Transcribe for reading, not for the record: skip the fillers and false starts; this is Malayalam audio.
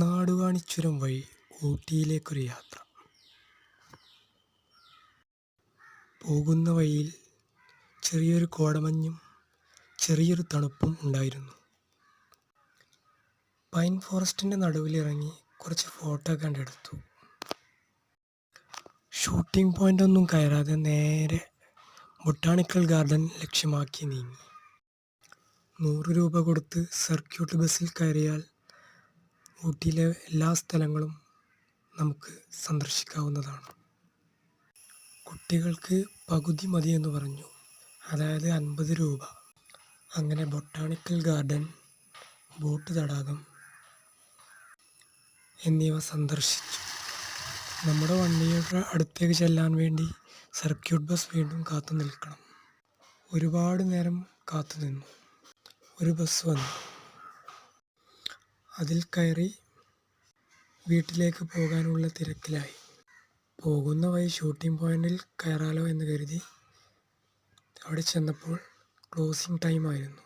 നാടുകാണിച്ചുരം വഴി ഊട്ടിയിലേക്കൊരു യാത്ര. പോകുന്ന വഴിയിൽ ചെറിയൊരു കോടമഞ്ഞും ചെറിയൊരു തണുപ്പും ഉണ്ടായിരുന്നു. പൈൻ ഫോറസ്റ്റിൻ്റെ നടുവിലിറങ്ങി കുറച്ച് ഫോട്ടോ കണ്ടെടുത്തു. ഷൂട്ടിംഗ് പോയിൻ്റ് ഒന്നും കയറാതെ നേരെ ബൊട്ടാണിക്കൽ ഗാർഡൻ ലക്ഷ്യമാക്കി നീങ്ങി. 100 രൂപ കൊടുത്ത് സർക്യൂട്ട് ബസ്സിൽ കയറിയാൽ ഊട്ടിയിലെ എല്ലാ സ്ഥലങ്ങളും നമുക്ക് സന്ദർശിക്കാവുന്നതാണ്. കുട്ടികൾക്ക് പകുതി മതിയെന്ന് പറഞ്ഞു, അതായത് 50 രൂപ. അങ്ങനെ ബൊട്ടാണിക്കൽ ഗാർഡൻ, ബോട്ട് തടാകം എന്നിവ സന്ദർശിച്ചു. നമ്മുടെ വണ്ടിയുടെ അടുത്തേക്ക് ചെല്ലാൻ വേണ്ടി സർക്യൂട്ട് ബസ് വീണ്ടും കാത്തു നിൽക്കണം. ഒരുപാട് നേരം കാത്തു നിന്നു. ഒരു ബസ് വന്നു. അതിൽ കയറി വീട്ടിലേക്ക് പോകാനുള്ള തിരക്കിലായി. പോകുന്ന വഴി ഷൂട്ടിംഗ് പോയിന്റിൽ കയറാലോ എന്ന് കരുതി അവിടെ ചെന്നപ്പോൾ ക്ലോസിംഗ് ടൈം ആയിരുന്നു.